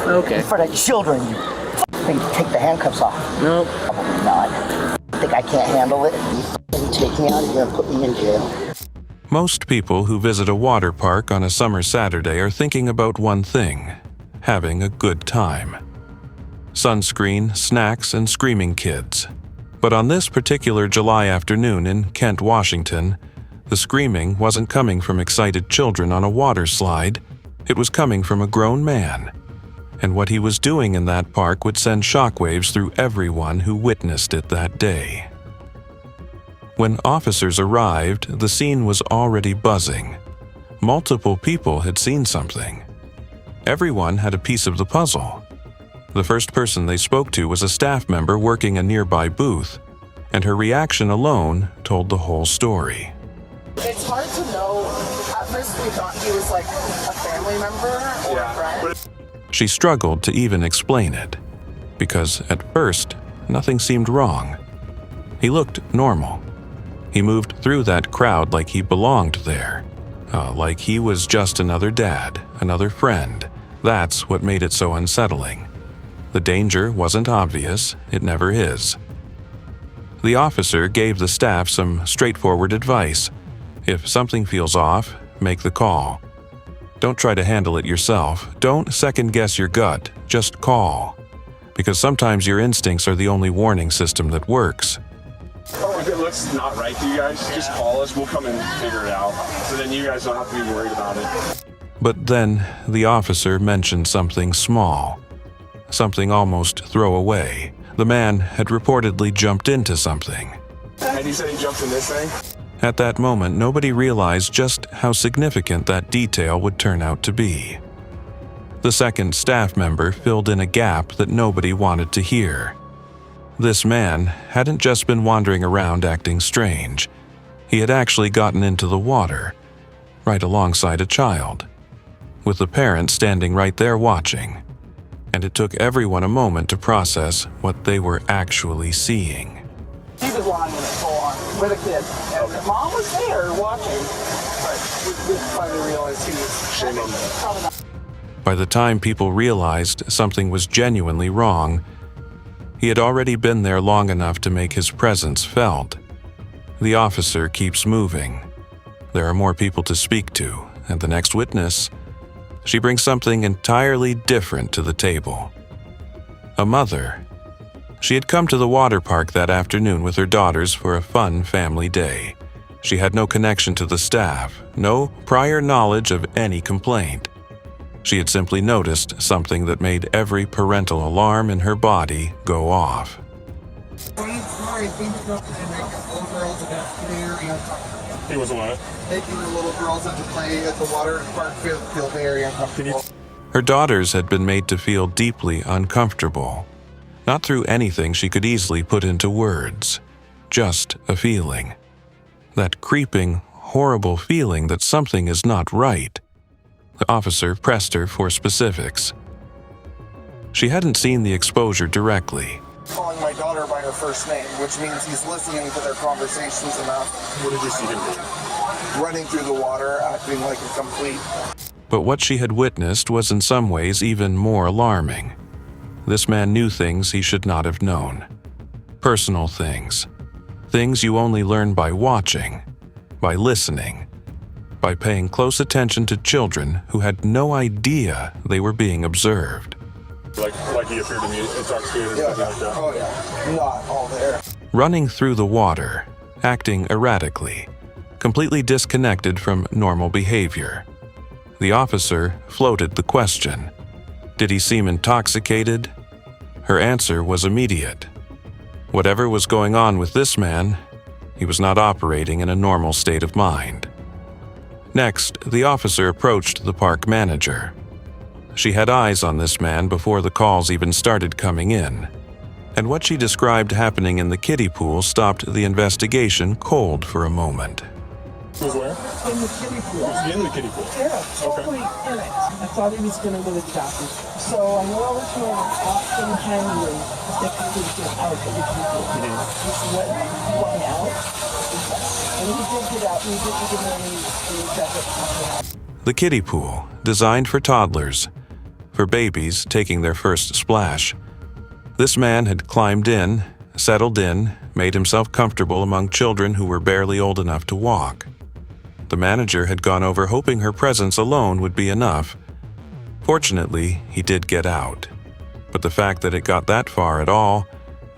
Okay. In front of children, you think take the handcuffs off. Nope. Probably not. Think I can't handle it? You take me out of here and put me in jail. Most people who visit a water park on a summer Saturday are thinking about one thing: having a good time. Sunscreen, snacks, and screaming kids. But on this particular July afternoon in Kent, Washington, the screaming wasn't coming from excited children on a water slide. It was coming from a grown man. And what he was doing in that park would send shockwaves through everyone who witnessed it that day. When officers arrived, the scene was already buzzing. Multiple people had seen something. Everyone had a piece of the puzzle. The first person they spoke to was a staff member working a nearby booth, and her reaction alone told the whole story. It's hard to know. At first we thought he was like a family member or a friend. She struggled to even explain it, because at first, nothing seemed wrong. He looked normal. He moved through that crowd like he belonged there, like he was just another dad, another friend. That's what made it so unsettling. The danger wasn't obvious, it never is. The officer gave the staff some straightforward advice. If something feels off, make the call. Don't try to handle it yourself. Don't second-guess your gut, just call. Because sometimes your instincts are the only warning system that works. If it looks not right to you guys, just call us. We'll come and figure it out. So then you guys don't have to be worried about it. But then the officer mentioned something small. Something almost throwaway. The man had reportedly jumped into something. And he said he jumped in this thing? At that moment, nobody realized just how significant that detail would turn out to be. The second staff member filled in a gap that nobody wanted to hear. This man hadn't just been wandering around acting strange. He had actually gotten into the water, right alongside a child, with the parent standing right there watching. And it took everyone a moment to process what they were actually seeing. He was lying in it full on with a kid. And mom was there watching. But we finally realized he was Shame on them. By the time people realized something was genuinely wrong, he had already been there long enough to make his presence felt. The officer keeps moving. There are more people to speak to, and the next witness, she brings something entirely different to the table. A mother. She had come to the water park that afternoon with her daughters for a fun family day. She had no connection to the staff, no prior knowledge of any complaint. She had simply noticed something that made every parental alarm in her body go off. He was what? Taking the little girls into play at the water park feel very uncomfortable. Her daughters had been made to feel deeply uncomfortable. Not through anything she could easily put into words. Just a feeling. That creeping, horrible feeling that something is not right. The officer pressed her for specifics. She hadn't seen the exposure directly. Calling my daughter by her first name, which means he's listening to their conversations enough. What did you see him do? Running through the water, acting like a complete... But what she had witnessed was in some ways even more alarming. This man knew things he should not have known. Personal things. Things you only learn by watching, by listening, by paying close attention to children who had no idea they were being observed. Like he appeared to me intoxicated or something like that? Oh yeah, not all there. Running through the water, acting erratically, completely disconnected from normal behavior. The officer floated the question. Did he seem intoxicated? Her answer was immediate. Whatever was going on with this man, he was not operating in a normal state of mind. Next, the officer approached the park manager. She had eyes on this man before the calls even started coming in, and what she described happening in the kiddie pool stopped the investigation cold for a moment. He was where? in the kiddie pool. In the kiddie pool? Yeah, totally in it. I thought he was going to go to the bathroom. So I know I was going to ask him kindly if he could get out of the kiddie pool. Just let one out. And he did get out, and he didn't give me any jacket. The kiddie pool, designed for toddlers, for babies taking their first splash. This man had climbed in, settled in, made himself comfortable among children who were barely old enough to walk. The manager had gone over hoping her presence alone would be enough. Fortunately, he did get out. But the fact that it got that far at all,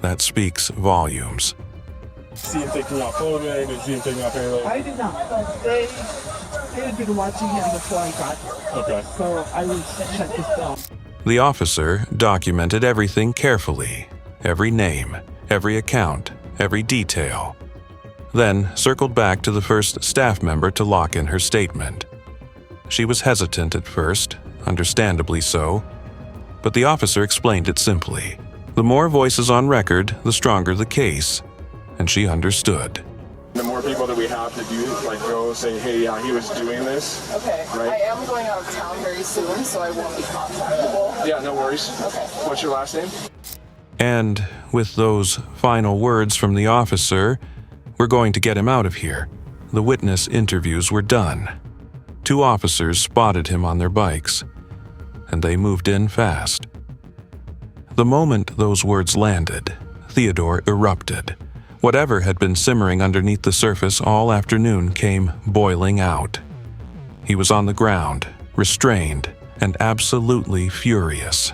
that speaks volumes. See him taking off clothing, did you see him taking off anything? I did not. They had been watching him before I got here. Okay. So I would check this out. The officer documented everything carefully, every name, every account, every detail. Then circled back to the first staff member to lock in her statement. She was hesitant at first, understandably so, but the officer explained it simply. The more voices on record, the stronger the case, and she understood. The more people that we have to do, like go say, hey, yeah, he was doing this. Okay. Right. I am going out of town very soon, so I won't be contactable. Yeah, no worries. Okay. What's your last name? And with those final words from the officer, we're going to get him out of here. The witness interviews were done. 2 officers spotted him on their bikes, and they moved in fast. The moment those words landed, Theodore erupted. Whatever had been simmering underneath the surface all afternoon came boiling out. He was on the ground, restrained, and absolutely furious.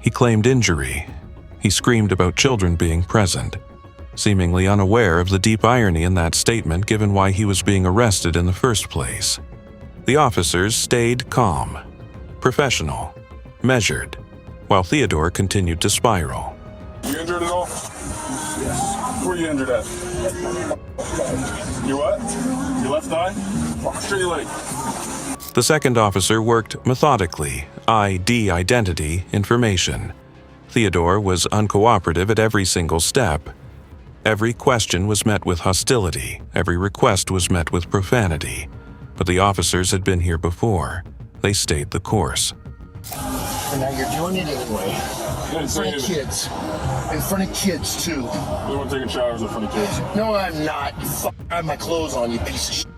He claimed injury. He screamed about children being present, seemingly unaware of the deep irony in that statement given why he was being arrested in the first place. The officers stayed calm, professional, measured, while Theodore continued to spiral. You injured at all? Yes. Where are you injured at? Your what? Your left eye? Straight your leg. The second officer worked methodically, ID identity information. Theodore was uncooperative at every single step. Every question was met with hostility. Every request was met with profanity. But the officers had been here before. They stayed the course. And now you're doing it anyway. In front of kids. In front of kids, too. You want to take a shower in front of kids? No, I'm not. You I have my clothes on, you piece of shit.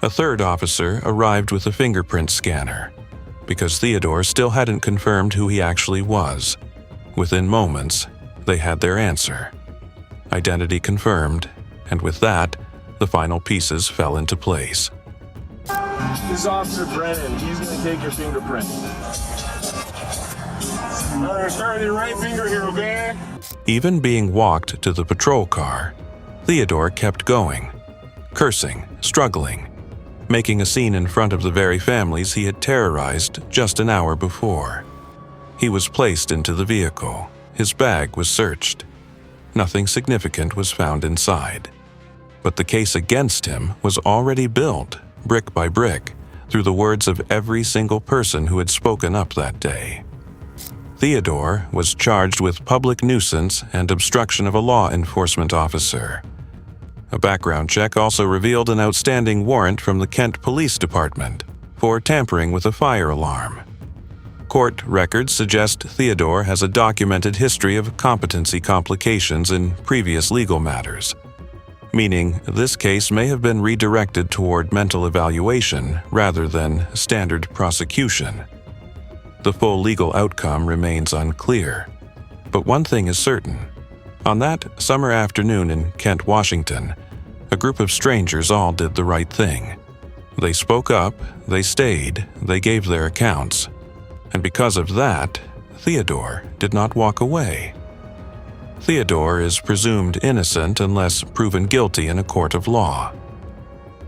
A third officer arrived with a fingerprint scanner, because Theodore still hadn't confirmed who he actually was. Within moments, they had their answer. Identity confirmed, and with that, the final pieces fell into place. This is Officer Brennan. He's going to take your fingerprint. All right, start with your right finger here, okay? Even being walked to the patrol car, Theodore kept going, cursing, struggling, making a scene in front of the very families he had terrorized just an hour before. He was placed into the vehicle. His bag was searched. Nothing significant was found inside. But the case against him was already built, brick by brick, through the words of every single person who had spoken up that day. Theodore was charged with public nuisance and obstruction of a law enforcement officer. A background check also revealed an outstanding warrant from the Kent Police Department for tampering with a fire alarm. Court records suggest Theodore has a documented history of competency complications in previous legal matters, meaning this case may have been redirected toward mental evaluation rather than standard prosecution. The full legal outcome remains unclear, but one thing is certain. On that summer afternoon in Kent, Washington, a group of strangers all did the right thing. They spoke up, they stayed, they gave their accounts. And because of that, Theodore did not walk away. Theodore is presumed innocent unless proven guilty in a court of law.